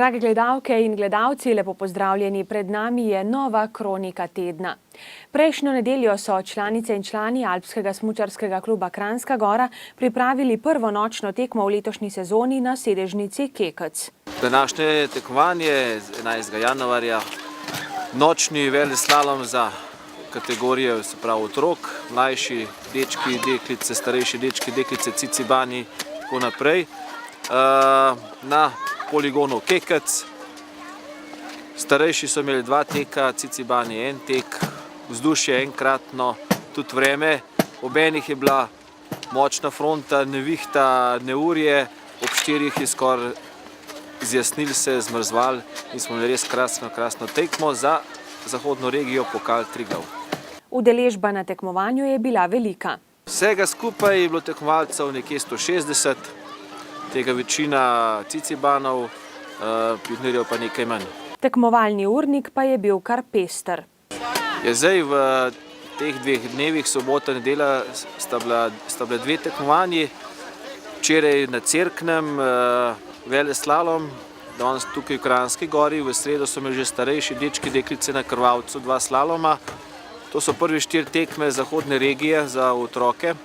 Drage gledalke in gledalci, lepo pozdravljeni. Pred nami je nova kronika tedna. Prejšnjo nedeljo so članice in člani Alpskega smučarskega kluba Kranjska Gora pripravili prvo nočno tekmo v letošnji sezoni na sedežnici Kekec. Današnje tekmovanje 11. januarja, nočni veleslalom za kategorije, se pravi otrok, mlajši dečki, deklice, starejši dečki, deklice, cicibani, tako naprej. Na poligonu Kekec. Starejši so imeli 2 teka, cicibani 1 tek, vzdušje enkratno, tudi vreme. Ob enih je bila močna fronta, nevihta, neurje, ob 4 je skoraj zjasnili se, zmrzval in smo imeli res krasno tekmo za zahodno regijo Pokal Triglav. Udeležba na tekmovanju je bila velika. Vsega skupaj je bilo tekmovalcev nekje 160, tega večina cicibanov, pionirjev pa nekaj manj. Tekmovalni urnik pa je bil kar pester. Zdaj v teh 2 dnevih, sobota, nedelja, sta bile 2 tekmovanji. Včeraj na Cerknem veleslalom, danes tukaj v Kranjski Gori, v sredo so imeli že starejši dečki, deklice na Krvavcu 2 slaloma. To so prvi 4 tekme zahodne regije za otroke.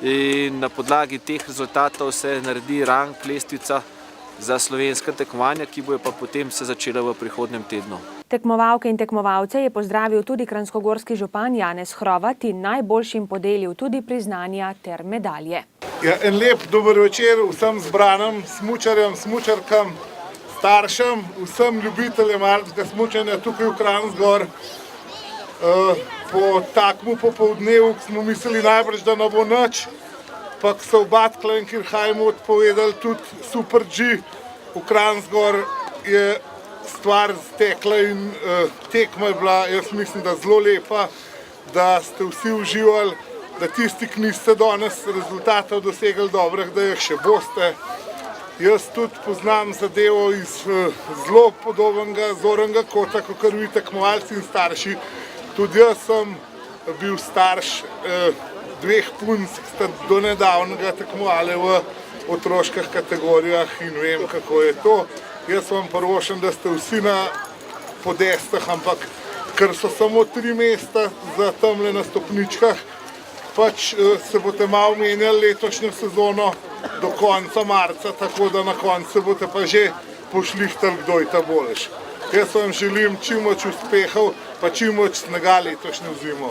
In na podlagi teh rezultatov se naredi rang, lestvica za slovenska tekmovanja, ki bojo pa potem se začela v prihodnjem tednu. Tekmovalke in tekmovalce je pozdravil tudi kranjskogorski župan Janez Hrovat in najboljšim podelil tudi priznanja ter medalje. En lep dober večer vsem zbranim smučarjem, smučarkam, staršem, vsem ljubiteljem alpskega smučanja tukaj v Kranjski Gori. Po takmu popoldnevu smo mislili najbrž, da ne bo nič, pa so v Batkla in Kirchheimu odpovedali tudi Super G. V Kranjski Gori je stvar stekla in tekma je bila, jaz mislim, da zelo lepa, da ste vsi uživali, da tisti, ki niste danes rezultatov dosegli dobrih, da jih še boste. Jaz tudi poznam zadevo iz zelo podobnega zornega kota, kot vi tekmovalci in starši. Tudi jaz sem bil starš 2 punc, ki sta do nedavnega tekmovali v otroških kategorijah in vem, kako je to. Jaz vam prvošem, da ste vsi na podestah, ampak ker so samo 3 mesta za tamle na stopničkah, pač se boste malo menjali letošnjo sezono do konca marca, tako da na koncu boste pa že pošlihtali, kdo je ta boljši. Jaz vam želim čim več uspehov, pa čim več snega letošnjo zimo.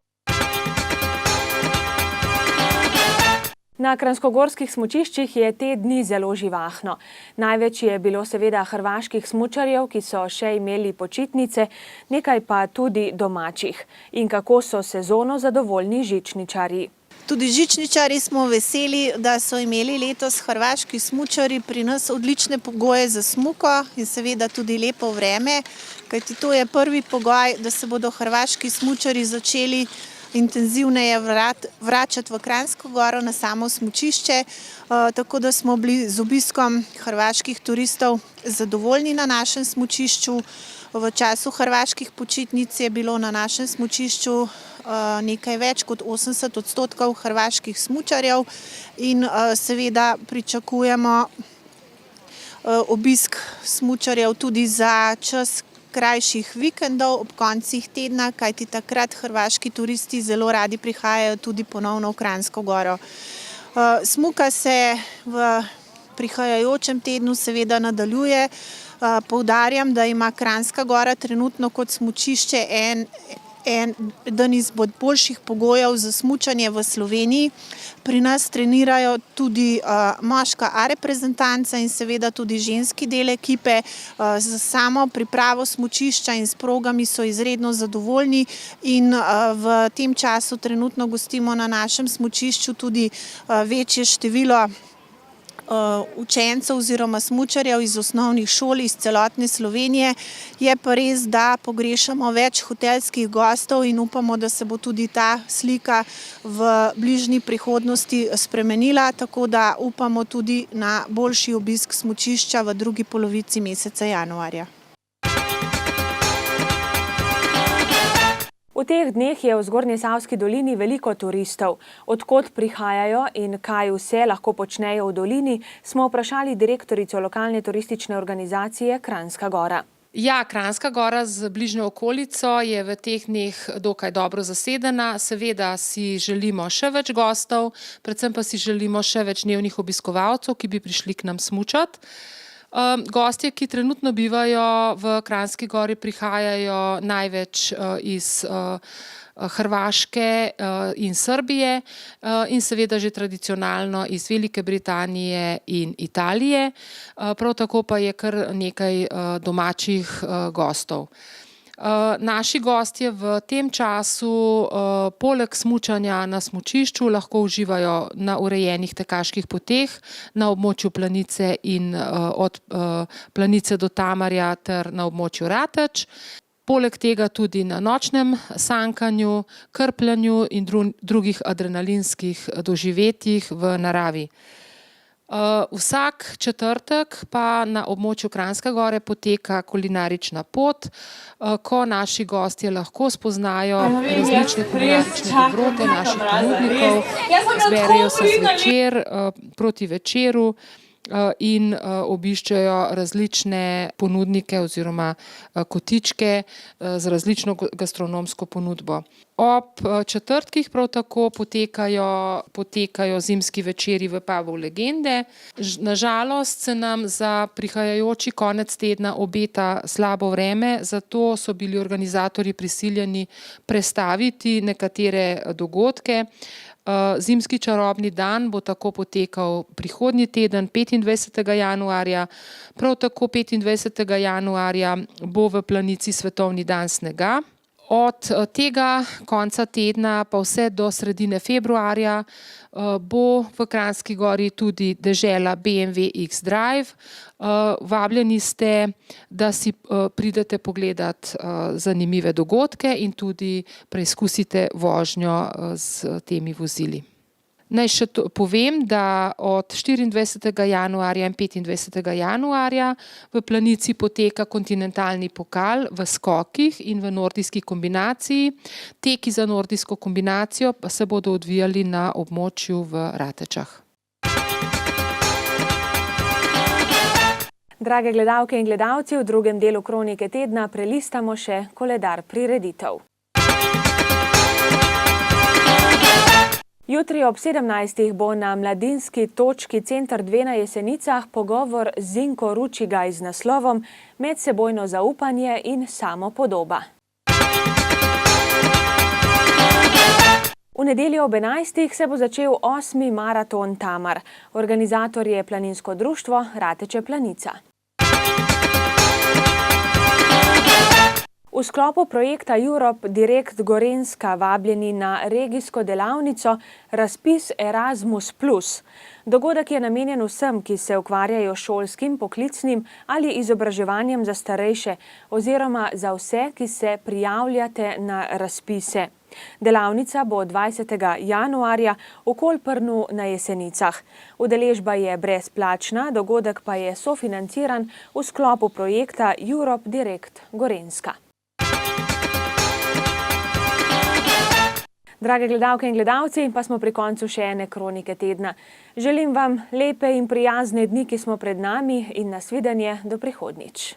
Na kranjskogorskih smučiščih je te dni zelo živahno. Največ je bilo seveda hrvaških smučarjev, ki so še imeli počitnice, nekaj pa tudi domačih. In kako so sezono zadovoljni žičničarji. Tudi žičničarji smo veseli, da so imeli letos hrvaški smučarji pri nas odlične pogoje za smuko in seveda tudi lepo vreme, kajti to je prvi pogoj, da se bodo hrvaški smučarji začeli intenzivneje vračati v Kranjsko Goro na samo smučišče, tako da smo bili z obiskom hrvaških turistov zadovoljni na našem smučišču. V času hrvaških počitnic je bilo na našem smučišču nekaj več kot 80% hrvaških smučarjev in seveda pričakujemo obisk smučarjev tudi za čas krajših vikendov ob koncih tedna, kajti takrat hrvaški turisti zelo radi prihajajo tudi ponovno v Kranjsko Goro. Smuka se v prihajajočem tednu seveda nadaljuje. Poudarjam, da ima Kranjska Gora trenutno kot smučišče eden izmed boljših pogojev za smučanje v Sloveniji. Pri nas trenirajo tudi moška A reprezentanca in seveda tudi ženski del ekipe. Za samo pripravo smučišča in s progami so izredno zadovoljni in v tem času trenutno gostimo na našem smučišču tudi večje število učencev oziroma smučarjev iz osnovnih šol iz celotne Slovenije. Je pa res, da pogrešamo več hotelskih gostov in upamo, da se bo tudi ta slika v bližnji prihodnosti spremenila, tako da upamo tudi na boljši obisk smučišča v drugi polovici meseca januarja. V teh dneh je v Zgornjesavski dolini veliko turistov. Od kod prihajajo in kaj vse lahko počnejo v dolini, smo vprašali direktorico lokalne turistične organizacije Kranjska Gora. Ja, Kranjska Gora z bližnjo okolico je v teh dneh dokaj dobro zasedena. Seveda si želimo še več gostov, predvsem pa si želimo še več dnevnih obiskovalcev, ki bi prišli k nam smučati. Gostje, ki trenutno bivajo v Kranjski Gori, prihajajo največ iz Hrvaške in Srbije in seveda že tradicionalno iz Velike Britanije in Italije. Prav tako pa je kar nekaj domačih gostov. Naši gostje v tem času poleg smučanja na smučišču lahko uživajo na urejenih tekaških poteh na območju Planice in od Planice do Tamarja ter na območju Rateč. Poleg tega tudi na nočnem sankanju, krpljanju in drugih adrenalinskih doživetjih v naravi. Vsak četrtek pa na območju Kranjske Gore poteka kulinarična pot, ko naši gostje lahko spoznajo različne kulinarične dobrote naših ponudnikov, zberejo se zvečer proti večeru in obiščejo različne ponudnike oziroma kotičke z različno gastronomsko ponudbo. Ob četrtkih prav tako potekajo zimski večeri v pubu Legende. Na žalost se nam za prihajajoči konec tedna obeta slabo vreme, zato so bili organizatorji prisiljeni prestaviti nekatere dogodke. Zimski čarobni dan bo tako potekal prihodnji teden, 25. januarja. Prav tako 25. januarja bo v Planici svetovni dan snega. Od tega konca tedna pa vse do sredine februarja bo v Kranjski Gori tudi dežela BMW X-Drive. Vabljeni ste, da si pridete pogledat zanimive dogodke in tudi preizkusite vožnjo s temi vozili. Naj še povem, da od 24. januarja in 25. januarja v Planici poteka kontinentalni pokal v skokih in v nordijski kombinaciji. Teki za nordijsko kombinacijo pa se bodo odvijali na območju v Ratečah. Drage gledalke in gledalci, v drugem delu Kronike tedna prelistamo še koledar prireditev. Jutri ob 17. bo na mladinski točki Center 2 na Jesenicah pogovor z Zinko Ručigaj z naslovom Medsebojno zaupanje in samopodoba. V nedeljo ob 11. se bo začel 8. maraton Tamar. Organizator je planinsko društvo Rateče Planica. V sklopu projekta Europe Direct Gorenjska vabljeni na regijsko delavnico razpis Erasmus+. Dogodek je namenjen vsem, ki se ukvarjajo s šolskim, poklicnim ali izobraževanjem za starejše oziroma za vse, ki se prijavljate na razpise. Delavnica bo 20. januarja v Kolprnu na Jesenicah. Udeležba je brezplačna, dogodek pa je sofinanciran v sklopu projekta Europe Direct Gorenjska. Drage gledalke in gledalci, pa smo pri koncu še ene Kronike tedna. Želim vam lepe in prijazne dni, ki smo pred nami in nasvidenje do prihodnjič.